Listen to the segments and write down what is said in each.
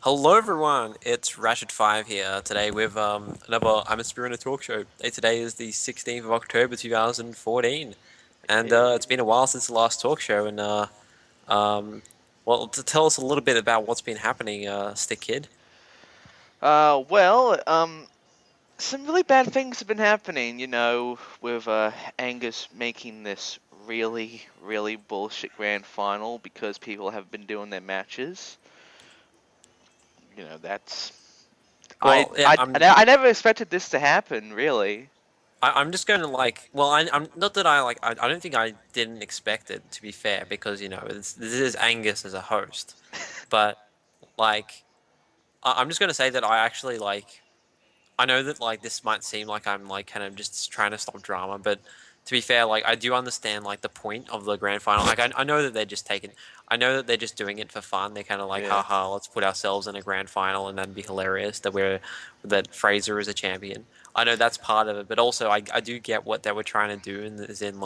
Hello everyone, it's Ratchet5 here today with another I'm a Speedrunner talk show. Today is the 16th of October 2014, and it's been a while since the last talk show. And well, to tell us a little bit about what's been happening, Stick Kid. Well, some really bad things have been happening, with Angus making this really, really bullshit grand final because people have been doing their matches. That's I Well, yeah, I I never expected this to happen, really. I'm just going to well, I'm not that I don't think I didn't expect it, to be fair, because this is Angus as a host, but like I'm just going to say that I actually I know that this might seem like I'm kind of just trying to stop drama, but to be fair, I do understand the point of the grand final. I know that they're just taking, I know that they're just doing it for fun. They're kind of like, Yeah. haha, let's put ourselves in a grand final and that'd be hilarious that Fraser is a champion. I know that's part of it, but also I do get what they were trying to do, and is in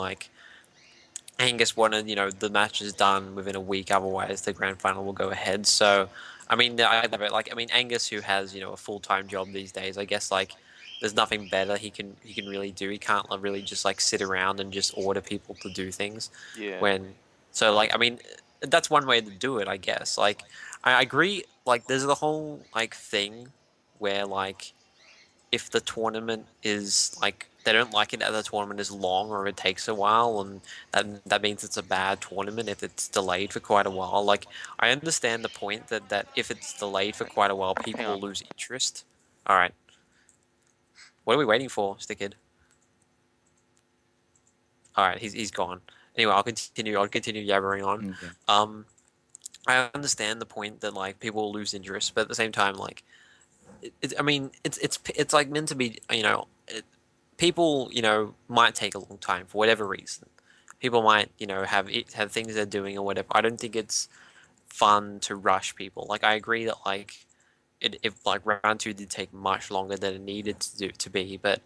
Angus wanted, the match is done within a week, otherwise the grand final will go ahead. So, I mean, I mean, Angus, who has, a full-time job these days, I guess, there's nothing better he can really do. He can't really just sit around and just order people to do things. Yeah. When, so I mean, that's one way to do it, I guess. I agree. There's the whole thing where if the tournament is they don't like it that the tournament is long or it takes a while, and that means it's a bad tournament if it's delayed for quite a while. I understand the point that if it's delayed for quite a while, Hang people on. will lose interest. All right, what are we waiting for, Stickid? All right, he's gone. Anyway, I'll continue yabbering on. Okay. Um, I understand the point that people will lose interest, but at the same time, I mean, it's meant to be, people, might take a long time for whatever reason. People might, have things they're doing or whatever. I don't think it's fun to rush people. I agree that if round two did take much longer than it needed to be, but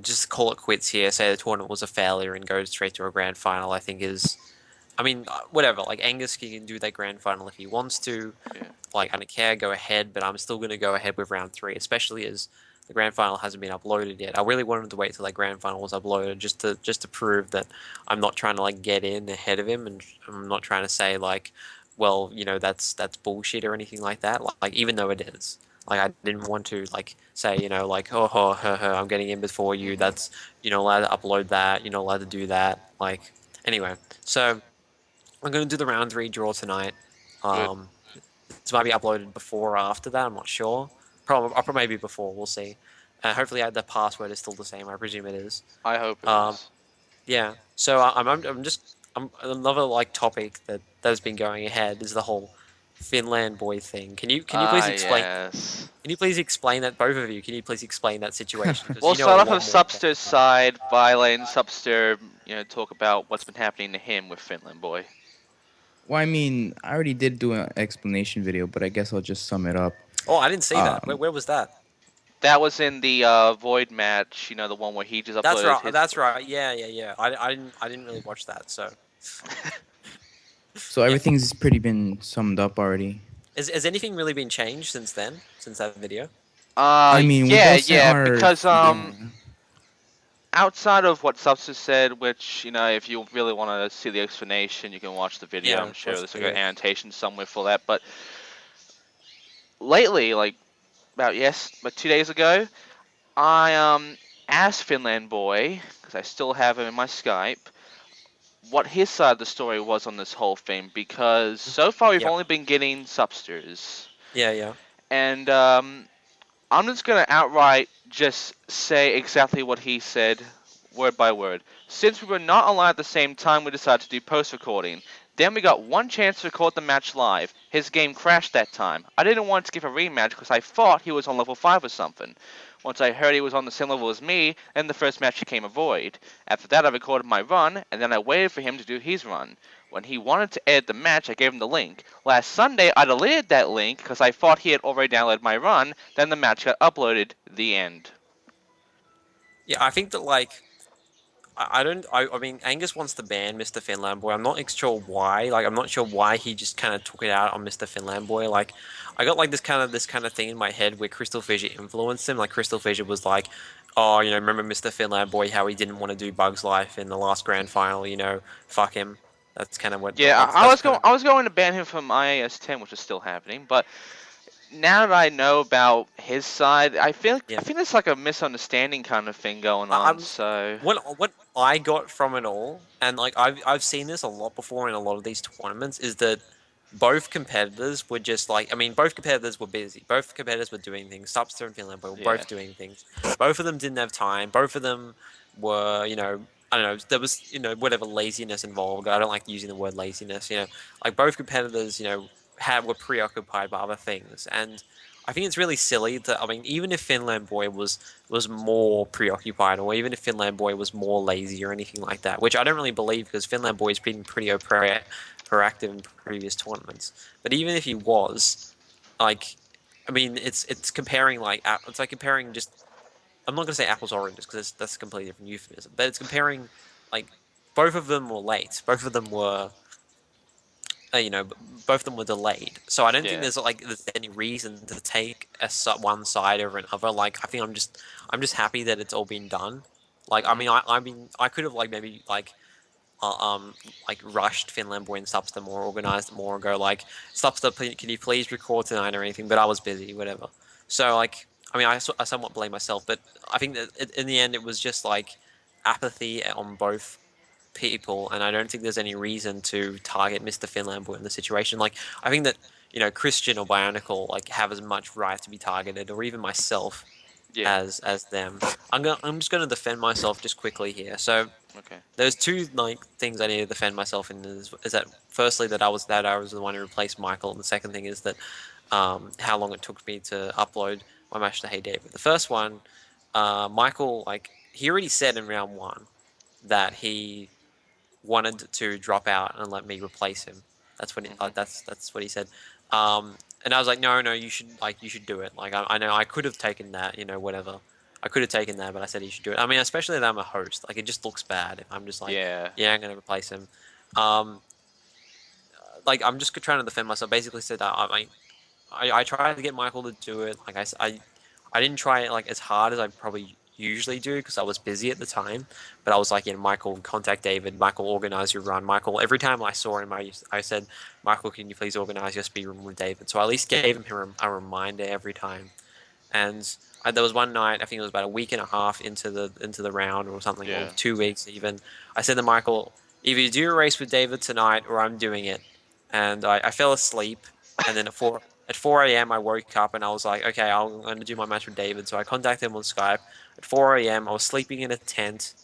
just call it quits here. Say the tournament was a failure and go straight to a grand final. I think is, I mean, whatever. Angus can do that grand final if he wants to. Yeah. I don't care, go ahead, but I'm still going to go ahead with round three, especially as the grand final hasn't been uploaded yet. I really wanted to wait till that grand final was uploaded just to prove that I'm not trying to get in ahead of him, and I'm not trying to say well, that's bullshit or anything like that. Even though it is. I didn't want to say oh, I'm getting in before you. Mhm. That's you're not allowed to upload that. You're not allowed to do that. Anyway, so I'm going to do the round three draw tonight. Good. Um, this might be uploaded before or after that. I'm not sure. Probably maybe before. We'll see. Hopefully, the password is still the same. I presume it is. I hope it Um, is. yeah. So I'm just another topic that's been going ahead is the whole FinlandBoy thing. Can you please Ah, explain? yes. Can you please explain that, both of you? Can you please explain that situation? Because We'll you know a start off lot with more about Subster's it. side by letting Subster, talk about what's been happening to him with Finland Boy. Well, I mean, I already did do an explanation video, but I guess I'll just sum it up. Oh, I didn't see that. Where, Um, where was that? That was in the Void match, the one where he just That's uploaded right. his. That's right. Yeah, yeah, yeah. I didn't really watch that. So so yeah. everything's pretty been summed up already. Has anything really been changed since then? Since that video? I mean, we've Yeah, all sent yeah, our because yeah. outside of what Subster said, which if you really want to see the explanation, you can watch the video. Yeah, I'm sure watch there's the like an video. annotation somewhere for that. But lately, about 2 days ago, I asked Finland Boy because I still have him in my Skype what his side of the story was on this whole thing because so far we've Yep. only been getting Substers, Yeah, yeah. and I'm just gonna outright just say exactly what he said, word by word. Since we were not allowed at the same time, we decided to do post-recording. Then we got one chance to record the match live. His game crashed that time. I didn't want to give a rematch because I thought he was on level 5 or something. Once I heard he was on the same level as me, then the first match became a void. After that I recorded my run, and then I waited for him to do his run. When he wanted to edit the match, I gave him the link. Last Sunday, I deleted that link because I thought he had already downloaded my run. Then the match got uploaded. The end. Yeah, I think that I don't. I mean, Angus wants to ban Mr. FinlandBoy. I'm not sure why. Like, I'm not sure why he just kind of took it out on Mr. FinlandBoy. Like, I got like this kind of thing in my head where Crystal Fissure influenced him. Like, Crystal Fissure was like, "Oh, remember Mr. FinlandBoy? How he didn't want to do Bugs Life in the last grand final? Fuck him." That's kind of what. Yeah, I That's was kind going. of. I was going to ban him from IAS 10, which is still happening. But now that I know about his side, I Yeah. think it's like a misunderstanding kind of thing going on. I'm So what I got from it all, and like I've seen this a lot before in a lot of these tournaments, is that both competitors were just like, I mean, both competitors were busy. Both competitors were doing things. Subster and Finland were yeah. both doing things. Both of them didn't have time. Both of them were, I don't know, there was, whatever laziness involved. I don't like using the word laziness, like both competitors, were preoccupied by other things. And I think it's really silly that, I mean, even if Finland Boy was more preoccupied, or even if Finland Boy was more lazy or anything like that, which I don't really believe because Finland Boy's been pretty proactive in previous tournaments. But even if he was, like, I mean, it's comparing like it's like comparing just. I'm not gonna say apples to oranges because that's a completely different euphemism. But it's comparing like both of them were late. Both of them were both of them were delayed. So I don't think Yeah. there's any reason to take one side over another. Like I think I'm just happy that it's all been done. Like I Mhm. mean I could have like maybe uh, um rushed Finland Boy and Subster more, organized it more, and go like Subster, can you please record tonight or anything? But I was busy, whatever. So like I mean I somewhat blame myself, but I think that in the end it was just like apathy on both people, and I don't think there's any reason to target Mr. Finlandboy in the situation. Like, I think that Christian or Bionicle like have as much right to be targeted, or even myself Yeah. as them. I'm just gonna defend myself just quickly here. So Okay. there's two like things I need to defend myself in is that firstly that I was the one who replaced Michael, and the second thing is that how long it took me to upload my match to Hey David. The first one, Michael, like he already said in round one that he wanted to drop out and let me replace him. That's what Mhm. that's what he said. And I was like, no, no, you should do it. Like I know I could have taken that, whatever. I could have taken that, but I said he should do it. I mean, especially that I'm a host. Like it just looks bad if I'm just like, Yeah. yeah, I'm gonna replace him. Um, like I'm just trying to defend myself. Basically said that I tried to get Michael to do it. Like I didn't try it like as hard as I probably usually do because I was busy at the time. But I was like, Michael, contact David. Michael, organize your run. Michael, every time I saw him, I said, Michael, can you please organize your speed run with David? So I at least gave him a reminder every time. And there was one night, I think it was about a week and a half into the round or something, or Yeah. 2 weeks even. I said to Michael, either you do a race with David tonight or I'm doing it. And I fell asleep, and then at 4 a.m. I woke up and I was like, okay, I'm going to do my match with David. So I contacted him on Skype. At 4 a.m. I was sleeping in a tent.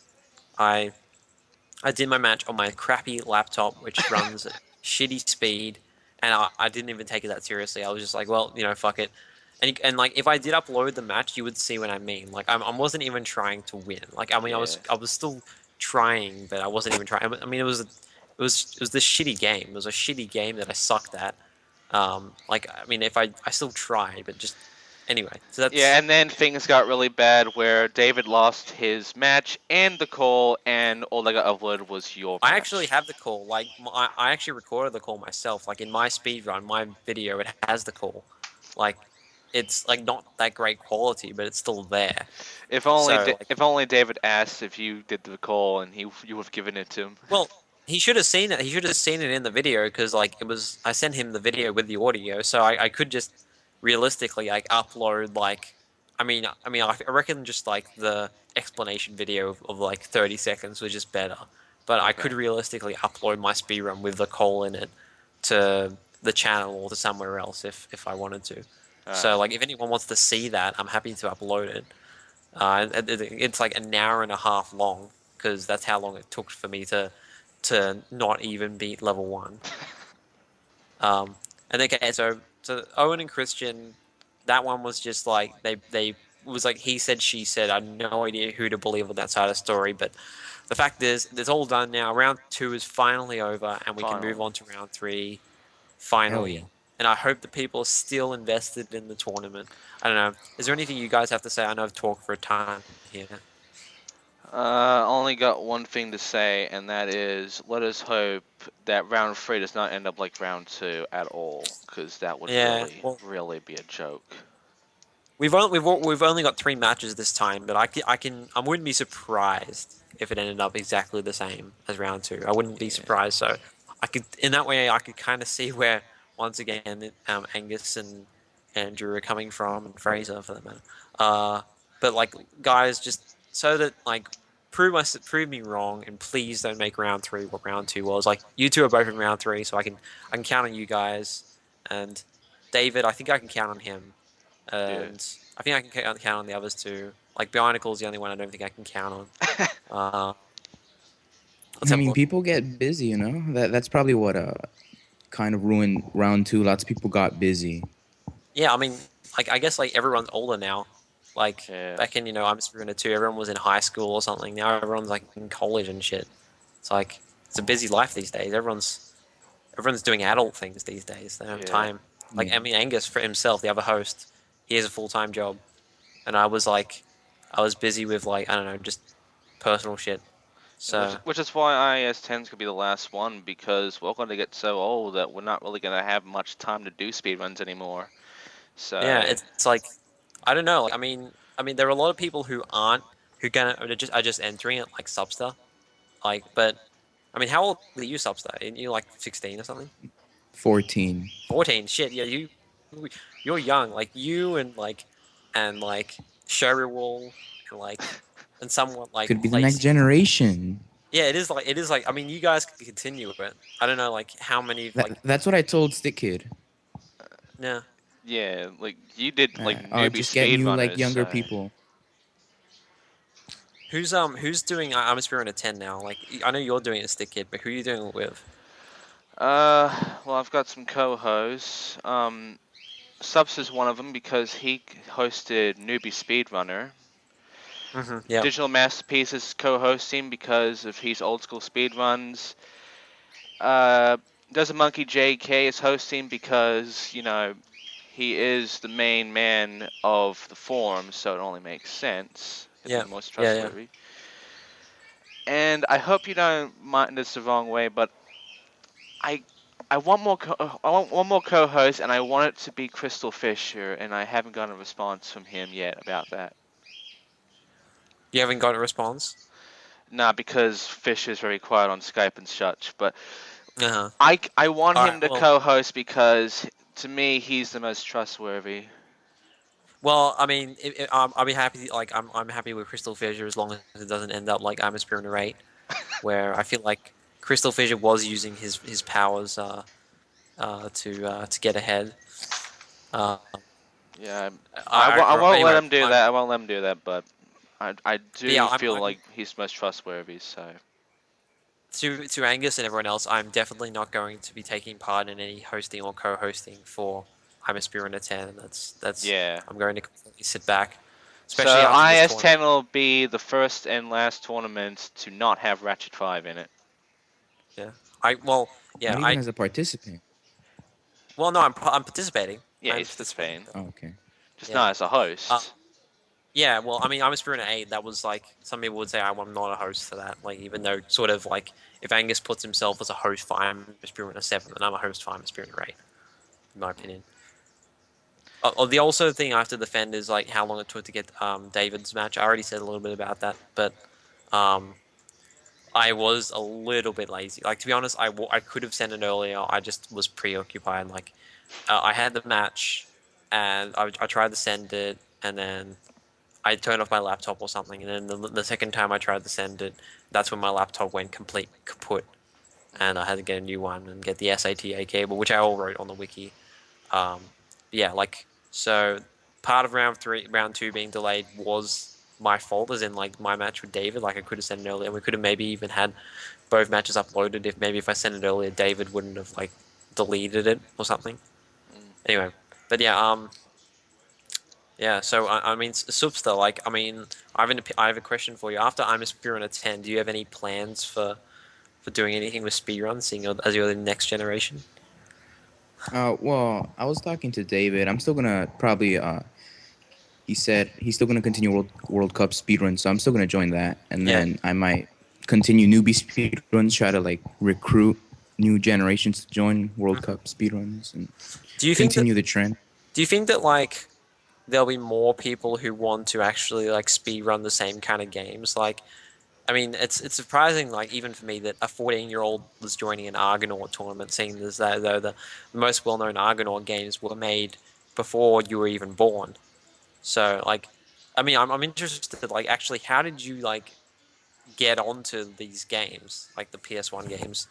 I I did my match on my crappy laptop, which runs at shitty speed, and I didn't even take it that seriously. I was just like, well, fuck it. And like, if I did upload the match, you would see what I mean. Like, I wasn't even trying to win. Like, I mean, I Yeah. was I was still trying, but I wasn't even trying. I mean, it was this shitty game. It was a shitty game that I sucked at. Like, I mean, if I still tried, but just anyway. So Yeah, that's and then things got really bad where David lost his match and the call, and all that got uploaded was your I actually match. have the call. Like I actually recorded the call myself. Like in my speed run, my video, it has the call. Like it's like not that great quality, but it's still there. So like, If only David asked if you did the call, and you would have given it to him. well, he should have seen it. He should have seen it in the video because like it was. I sent him the video with the audio, so I could just realistically like upload like. I reckon just like the explanation video of like 30 seconds was just better. But I Okay. could realistically upload my speedrun with the call in it to the channel or to somewhere else if I wanted to. So Alright. like if anyone wants to see that, I'm happy to upload it. It's like an hour and a half long because that's how long it took for me to not even beat level one. Um, and okay, so Owen and Christian, that one was just like they was like he said she said. I had no idea who to believe on that side of the story, but the fact is, it's all done now. Round two is finally over, and we can move Finally. on to round three Hell yeah. finally. And I hope the people are still invested in the tournament. I don't know. Is there anything you guys have to say? I know I've talked for a time here. Only got one thing to say, and that is, let us hope that round 3 does not end up like round 2 at all, because that would Yeah, really, well, really be a joke. we've only got 3 matches this time, but I wouldn't be surprised if it ended up exactly the same as round 2. I wouldn't be Yeah, surprised. So I could in that way I could kind of see where once again Angus and Drew are coming from, and Fraser for that matter. Uh, but like guys, just so that like prove me wrong, and please don't make round 3 what round 2 was. Like you two are both in round 3, so I can count on you guys. And David, I think I can count on him, yeah. and I think I can count on the others too. Like Bionicle's the only one I don't think I can count on. Uh, let's I have a mean, look. people get busy, you know. That's probably what kind of ruined round two. Lots of people got busy. Yeah, I mean, like I guess like everyone's older now. Like Yeah. back in I'm Spooner too. Everyone was in high school or something. Now everyone's like in college and shit. It's like it's a busy life these days. Everyone's doing adult things these days. They don't have Yeah. time. Like Yeah. I mean, Angus for himself, the other host, he has a full-time job, and I was busy with like I don't know, just personal shit. And which So which is why IS10 is gonna be the last one, because we're gonna get so old that we're not really gonna have much time to do speedruns anymore. yeah, So it's like I don't know. Like, I mean, there are a lot of people who aren't who gonna are just entering it like Subster. Like, but I mean, how old are you, Subster? Are you like 16 or something? 14. 14. Shit, yeah, you're young. Like you and like Sherry Wall and somewhat Could be the next Lacey. generation. Yeah, it is like I mean, you guys could continue it. I don't know like how many That's what I told Stick Kid. yeah. yeah, like you did like newbie Just get new like speedrunners, younger so people. Who's doing I'm a Spear in a 10 now? Like I know you're doing it, Stick Kid, but who are you doing it with? well, I've got some co-hosts. Subs is one of them because he hosted Newbie Speedrunner. Yeah. Digital Masterpiece is co-hosting because of his old school speedruns. Uh, Does a Monkey JK is hosting because he is the main man of the forum, so it only makes sense. He'd be Yeah. the most Yeah, yeah. trustworthy. And I hope you don't mind this the wrong way, but I I want I want one more co-host, and I want it to be Crystal Fisher, and I haven't gotten a response from him yet about that. You haven't got a response? Nah, because Fisher's very quiet on Skype and such. But Uh-huh. I want All him right. to co-host because to me he's the most trustworthy. I mean, I'll be happy. Like, I'm happy with Crystal Fissure as long as it doesn't end up like I'm a Spear in a 8, where I feel like Crystal Fissure was using his powers to get ahead. Uh, Yeah, I won't let anyway, him do that. I won't let him do that. But I but yeah, do feel like he's most trustworthy. So to Angus and everyone else, I'm definitely not going to be taking part in any hosting or co-hosting for I'm a Spear in a 10. That's yeah. I'm going to completely sit back, especially So after this tournament. IS10 will be the first and last tournament to not have Ratchet 5 in it. Yeah. I well, yeah, Not even as a participant. no, I'm participating. Yeah, I'm he's participating. participating, Oh, okay. just Yeah. not as a Uh, host. yeah. Well, I mean, I'm a Spirit 8. That was like some people would say I'm not a host for that. Like, even though sort of like if Angus puts himself as a host for I'm a Spirit 7, then I'm a host for I'm a Spirit 8, in my opinion. The also thing I have to defend is like how long it took to get David's match. I already said a little bit about that, but um, I was a little bit lazy. Like to be honest, I could have sent it earlier. I just was preoccupied. Like I had the match, and I tried to send it, and then I turned off my laptop or something. And then the second time I tried to send it, that's when my laptop went complete kaput, and I had to get a new one and get the SATA cable, which I all wrote on the wiki. Um, yeah, like so. Part of round two being delayed was my fault, as in like my match with David. Like I could have sent it earlier. We could have maybe even had both matches uploaded. If I sent it earlier, David wouldn't have like deleted it or something. Mm. Anyway, but yeah, yeah. So I mean, Subster. Like, I mean, I have a question for you. After I'm a Speedrunner 10, do you have any plans for doing anything with speedrun, seeing as you're the next generation? Well, I was talking to David. I'm still gonna probably he said he's still gonna continue World Cup speedrun, so I'm still gonna join that, and Yeah. then I might continue newbie speedruns, try to like recruit new generations to join World Cup speedruns and Do you think that continue the trend. do you think that like there'll be more people who want to actually like speed run the same kind of games? Like, I mean, it's surprising, like even for me, that a 14-year-old was joining an Argonaut tournament, seeing as though the most well-known Argonaut games were made before you were even born. So, like, I mean, I'm interested. Like, actually, how did you like get onto these games, like the PS1 games?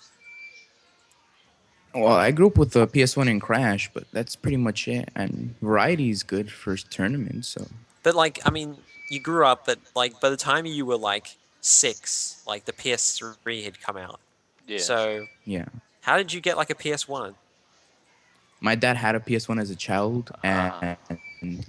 Well, I grew up with the PS1 and Crash, but that's pretty much it. And variety is good for tournaments, so But like, I mean, you grew up, but like by the time you were like 6, like the PS3 had come out. Yeah. So yeah. how did you get like a PS1? My dad had a PS1 as a child, Uh, and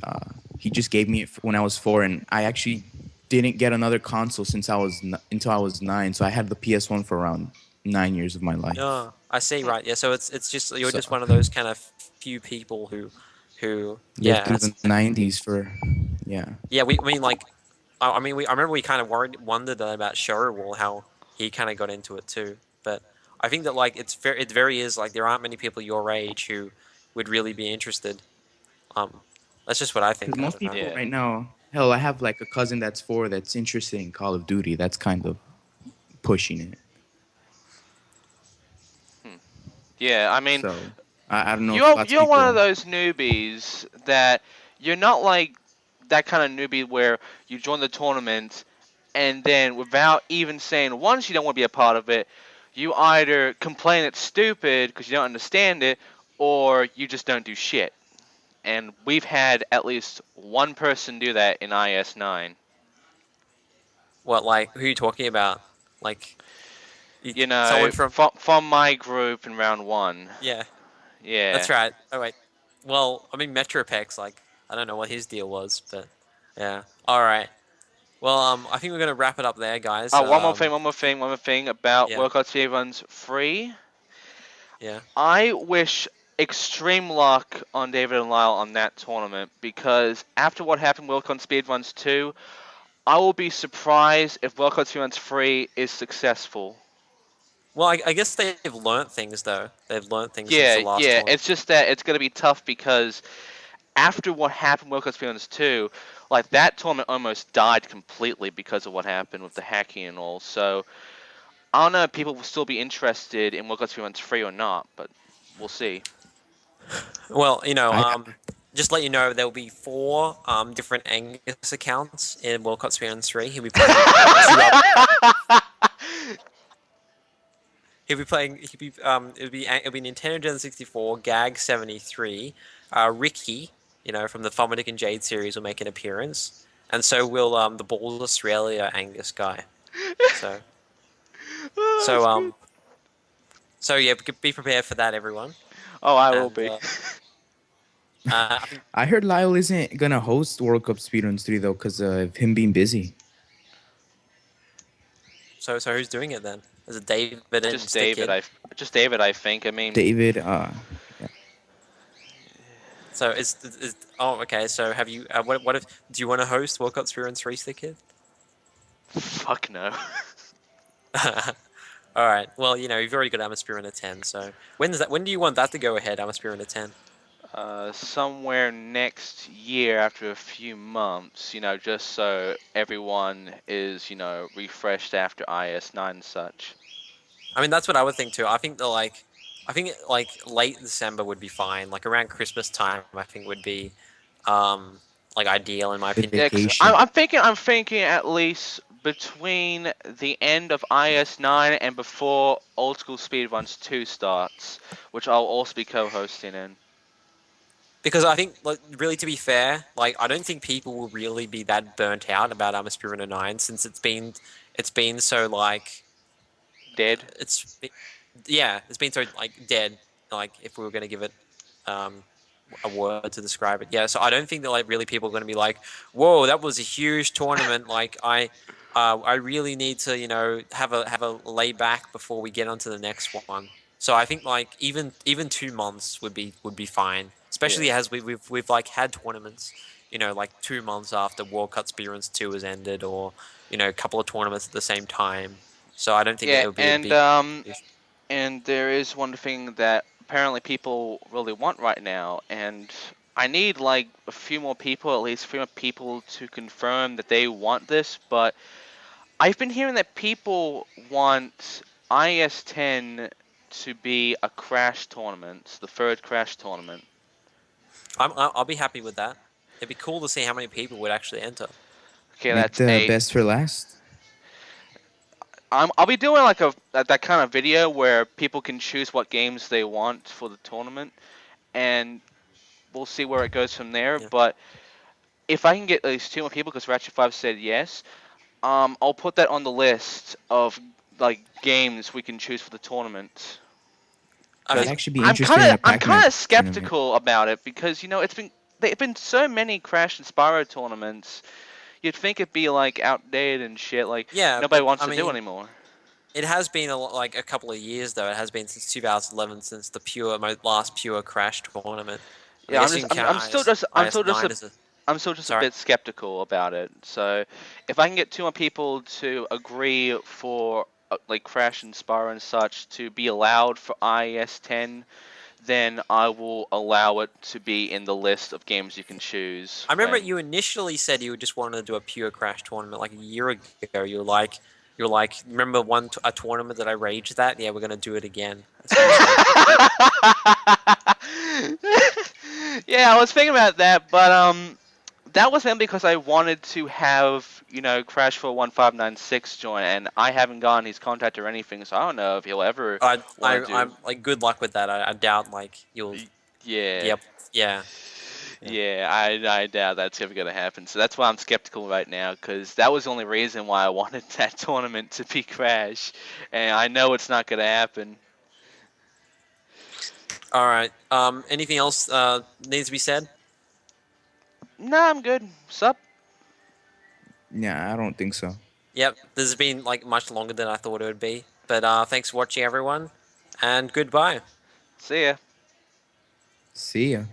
he just gave me it when I was 4, and I actually didn't get another console since until I was 9. So I had the PS1 for around 9 years of my life. Oh, I see. Right. Yeah. So it's just you're So just one of those kind of few people who lived yeah. through the That's 90s for, yeah. yeah. I mean like I mean I remember we kind of wondered about Showwall how he kind of got into it too. But I think that like it very is like there aren't many people your age who would really be interested. Um, that's just what I Because think. I most don't know. people yeah. right now, hell, I have like a cousin that's 4 that's interested in Call of Duty. That's kind of pushing it. Hmm. Yeah. I mean, So I don't know if you're lots of you're one of people. those newbies that you're not like that kind of newbie where you join the tournament and then without even saying once you don't want to be a part of it, you either complain it's stupid because you don't understand it, or you just don't do shit. And we've had at least one person do that in IS9. What like who are you talking about? Like You someone know, from from my group in round one. yeah. Yeah. That's right. Oh wait. Well, I mean Metropex, like I don't know what his deal was, but yeah. All right. Well, I think we're gonna wrap it up there, guys. Oh, one more thing about Yeah, World Cup Speedruns free. yeah. I wish extreme luck on David and Lyle on that tournament because after what happened World Cup Speedruns 2, I will be surprised if World Cup Speedruns 3 is successful. Well, I guess they've learnt things though. They've learnt things since the Yeah, last yeah. tournament. It's just that it's going to be tough because after what happened with World Cup Speedruns 2, like that tournament almost died completely because of what happened with the hacking and all. So I don't know if people will still be interested in World Cup Speedruns 3 or not, but we'll see. Well, I just let you know there will be 4 different Angus accounts in World Cup Experience 3. He'll be playing 2 up. It'll be Nintendo Gen 64, Gag 73, Ricky, from the Thomadic and Jade series will make an appearance, and so will the Balls Australia Angus guy. So Oh, so that's good. yeah, be prepared for that, everyone. Oh, I will And be. I think I heard Lyle isn't gonna host World Cup Speedruns 3 though, because of him being busy. so. So who's doing it then? Is it David and Just Stick David, Kid? just David. I think. I mean, David, yeah. So is oh okay. So have you? What if do you want to host World Cup Experience 3, Stick Kid? fuck no. All right. Well, you've already got Atmosphere in a 10. So when do you want that to go ahead? Atmosphere in a 10. Somewhere next year after a few months, just so everyone is, refreshed after IS9 and such. I mean, that's what I would think too. I think like late December would be fine. Like around Christmas time, I think would be, like ideal in my The opinion. Yeah, cause vacation. I'm thinking at least between the end of IS9 and before Old School Speedruns 2 starts, which I'll also be co-hosting in. Because I think, like, really, to be fair, like I don't think people will really be that burnt out about Atmosphere in a 9 since it's been so like Dead. it's yeah, it's been so like dead. Like if we were going to give it um, a word to describe it, yeah. So I don't think that like really people are going to be like, "Whoa, that was a huge tournament." Like I really need to have a lay back before we get on to the next one. So I think like even 2 months would be fine, Yeah. especially as we've like had tournaments, like 2 months after World Cup Experience 2 has ended, or a couple of tournaments at the same time. So I don't think Yeah, it would be a big issue. and there is one thing that apparently people really want right now, and I need like a few more people, at least a few more people to confirm that they want this, but I've been hearing that people want IS-10 to be a crash tournament, the third crash tournament. I'll be happy with that. It'd be cool to see how many people would actually enter. Okay, Make that's the 8. best for last. I'll be doing like that kind of video where people can choose what games they want for the tournament, and we'll see where it goes from there. Yeah. But if I can get at least 2 more people, because Ratchet 5 said yes, I'll put that on the list of like games we can choose for the tournament. I I'd Because mean, actually be interested in a I'm kind Pac-Man of tournament. skeptical about it because there've been so many Crash and Spyro tournaments. You'd think it'd be like outdated and shit, like yeah, nobody but wants I to do mean, anymore. it has been like a couple of years though. It has been since 2011, since my last pure Crash tournament. I Yeah, guess you can count IS9 as a. I'm still just a Sorry. bit skeptical about it. So if I can get 2 more people to agree for like Crash and Spyro and such to be allowed for IES 10, then I will allow it to be in the list of games you can choose I remember when. you initially said you just wanted to do a pure Crash tournament like a year ago. Remember a tournament that I raged that? Yeah, we're gonna do it again. That's what you said. Yeah, I was thinking about that, but that was mainly because I wanted to have Crash 41596 join, and I haven't gotten his contact or anything, so I don't know if he'll ever want to do. I'm like, good luck with that. I doubt like you'll. Yeah, Yep. Yeah. Yeah. yeah, I doubt that's ever gonna happen. So that's why I'm skeptical right now, because that was the only reason why I wanted that tournament to be Crash, and I know it's not gonna happen. All right. Anything else needs to be said? Nah, I'm good. Sup? Yeah, I don't think so. Yep. This has been like much longer than I thought it would be. But thanks for watching, everyone, and goodbye. See ya. See ya.